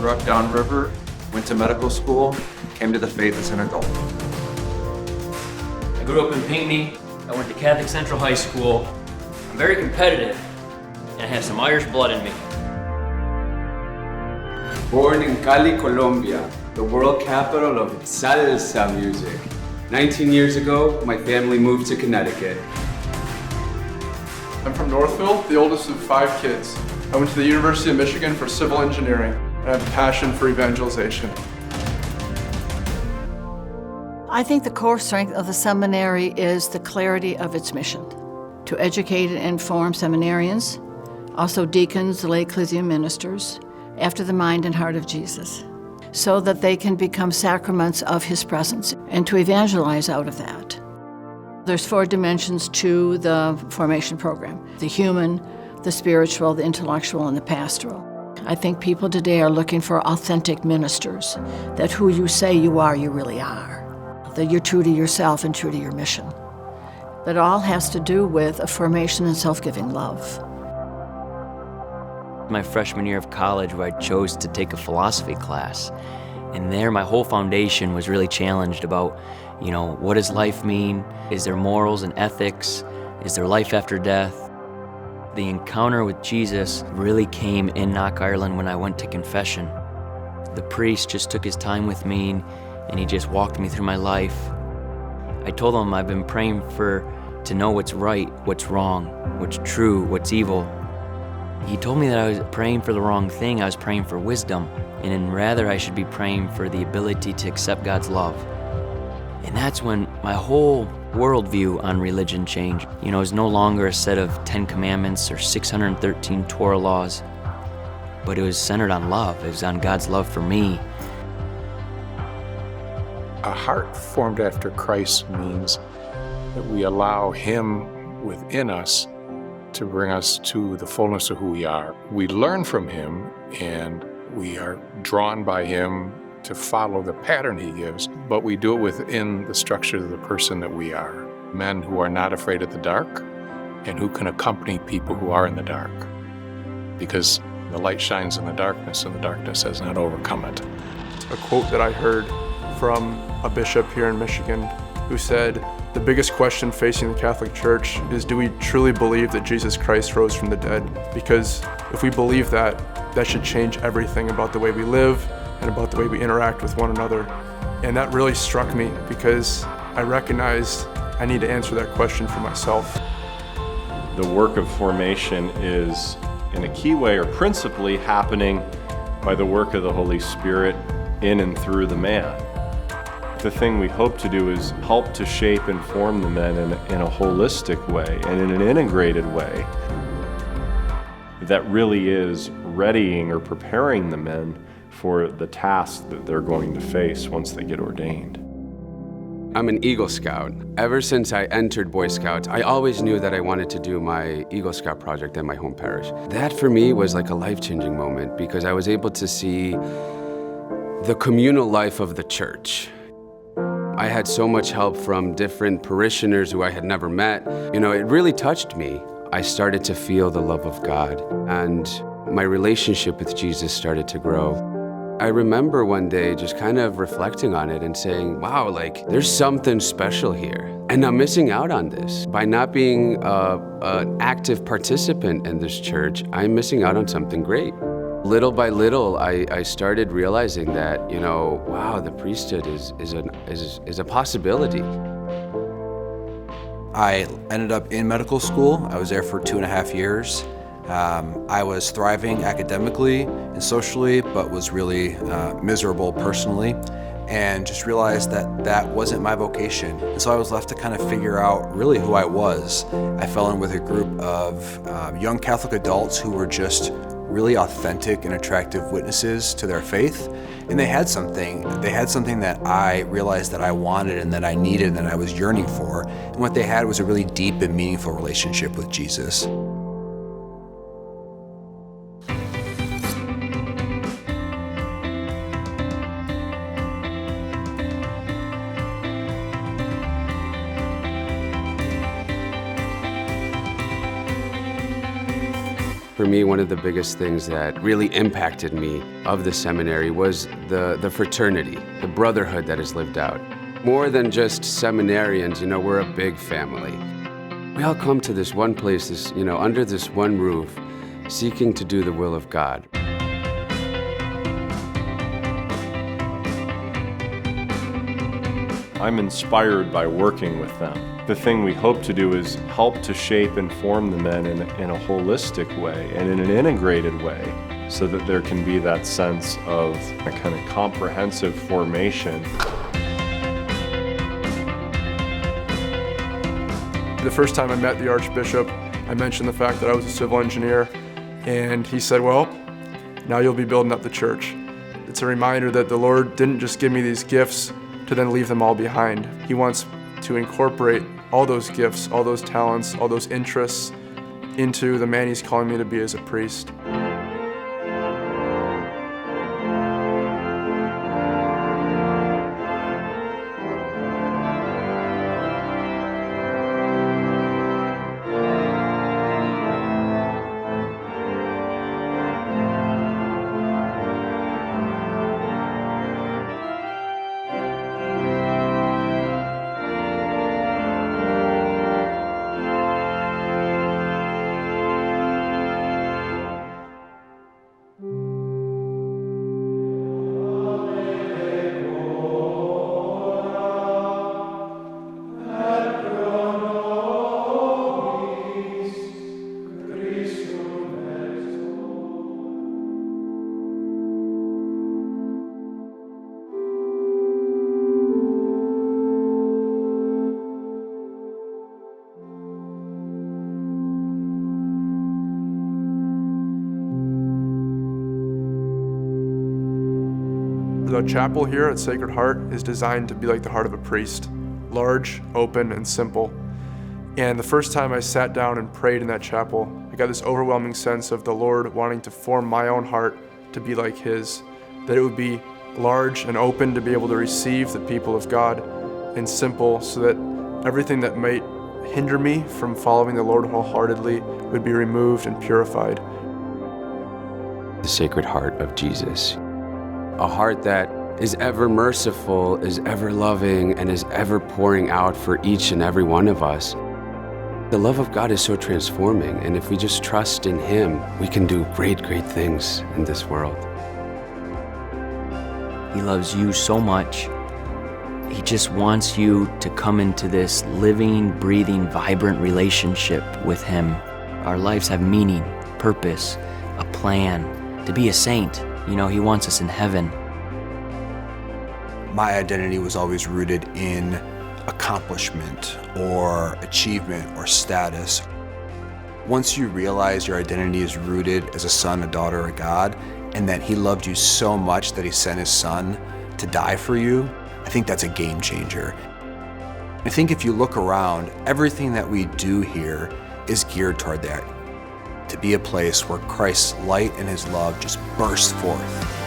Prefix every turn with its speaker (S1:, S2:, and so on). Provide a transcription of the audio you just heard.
S1: grew up downriver, went to medical school, came to the faith as an adult.
S2: I grew up in Pinckney. I went to Catholic Central High School. I'm very competitive, and I have some Irish blood in me.
S3: Born in Cali, Colombia, the world capital of salsa music. 19 years ago, my family moved to Connecticut.
S4: I'm from Northville, the oldest of 5 kids. I went to the University of Michigan for civil engineering, and I have a passion for evangelization.
S5: I think the core strength of the seminary is the clarity of its mission: to educate and inform seminarians, also deacons, lay ecclesial ministers, after the mind and heart of Jesus, so that they can become sacraments of His presence and to evangelize out of that. There's 4 dimensions to the formation program: the human, the spiritual, the intellectual, and the pastoral. I think people today are looking for authentic ministers, that who you say you are, you really are, that you're true to yourself and true to your mission. But it all has to do with a formation in self-giving love.
S2: My freshman year of college, where I chose to take a philosophy class, and there my whole foundation was really challenged about, what does life mean? Is there morals and ethics? Is there life after death? The encounter with Jesus really came in Knock, Ireland when I went to confession. The priest just took his time with me, and he just walked me through my life. I told him I've been praying to know what's right, what's wrong, what's true, what's evil. He told me that I was praying for the wrong thing. I was praying for wisdom, and rather I should be praying for the ability to accept God's love. And that's when my whole worldview on religion changed. It was no longer a set of 10 commandments or 613 Torah laws, but it was centered on love. It was on God's love for me.
S6: A heart formed after Christ means that we allow Him within us to bring us to the fullness of who we are. We learn from Him, and we are drawn by Him to follow the pattern He gives, but we do it within the structure of the person that we are. Men who are not afraid of the dark and who can accompany people who are in the dark. Because the light shines in the darkness, and the darkness has not overcome it.
S4: A quote that I heard from a bishop here in Michigan who said, "The biggest question facing the Catholic Church is, do we truly believe that Jesus Christ rose from the dead? Because if we believe that, that should change everything about the way we live and about the way we interact with one another." And that really struck me, because I recognized I need to answer that question for myself.
S7: The work of formation is, in a key way or principally, happening by the work of the Holy Spirit in and through the man. The thing we hope to do is help to shape and form the men in a holistic way and in an integrated way that really is readying or preparing the men for the task that they're going to face once they get ordained.
S3: I'm an Eagle Scout. Ever since I entered Boy Scouts, I always knew that I wanted to do my Eagle Scout project at my home parish. That for me was like a life-changing moment, because I was able to see the communal life of the church. I had so much help from different parishioners who I had never met. It really touched me. I started to feel the love of God, and my relationship with Jesus started to grow. I remember one day just kind of reflecting on it and saying, wow, there's something special here. And I'm missing out on this. By not being an active participant in this church, I'm missing out on something great. Little by little, I started realizing that, wow, the priesthood is a possibility.
S1: I ended up in medical school. I was there for 2.5 years. I was thriving academically and socially, but was really miserable personally, and just realized that wasn't my vocation. And so I was left to kind of figure out really who I was. I fell in with a group of young Catholic adults who were just really authentic and attractive witnesses to their faith, and they had something that I realized that I wanted and that I needed and that I was yearning for. And what they had was a really deep and meaningful relationship with Jesus.
S3: For me, one of the biggest things that really impacted me of the seminary was the fraternity, the brotherhood that is lived out. More than just seminarians, we're a big family. We all come to this one place, under this one roof, seeking to do the will of God.
S7: I'm inspired by working with them. The thing we hope to do is help to shape and form the men in a holistic way and in an integrated way, so that there can be that sense of a kind of comprehensive formation.
S4: The first time I met the Archbishop, I mentioned the fact that I was a civil engineer, and he said, well, now you'll be building up the church. It's a reminder that the Lord didn't just give me these gifts to then leave them all behind. He wants to incorporate all those gifts, all those talents, all those interests into the man He's calling me to be as a priest. The chapel here at Sacred Heart is designed to be like the heart of a priest, large, open, and simple. And the first time I sat down and prayed in that chapel, I got this overwhelming sense of the Lord wanting to form my own heart to be like His, that it would be large and open to be able to receive the people of God, and simple so that everything that might hinder me from following the Lord wholeheartedly would be removed and purified.
S3: The Sacred Heart of Jesus. A heart that is ever merciful, is ever loving, and is ever pouring out for each and every one of us. The love of God is so transforming, and if we just trust in Him, we can do great, great things in this world.
S2: He loves you so much. He just wants you to come into this living, breathing, vibrant relationship with Him. Our lives have meaning, purpose, a plan, to be a saint. He wants us in heaven.
S1: My identity was always rooted in accomplishment or achievement or status. Once you realize your identity is rooted as a son, a daughter of God, and that He loved you so much that He sent His Son to die for you, I think that's a game changer. I think if you look around, everything that we do here is geared toward that. To be a place where Christ's light and His love just burst forth.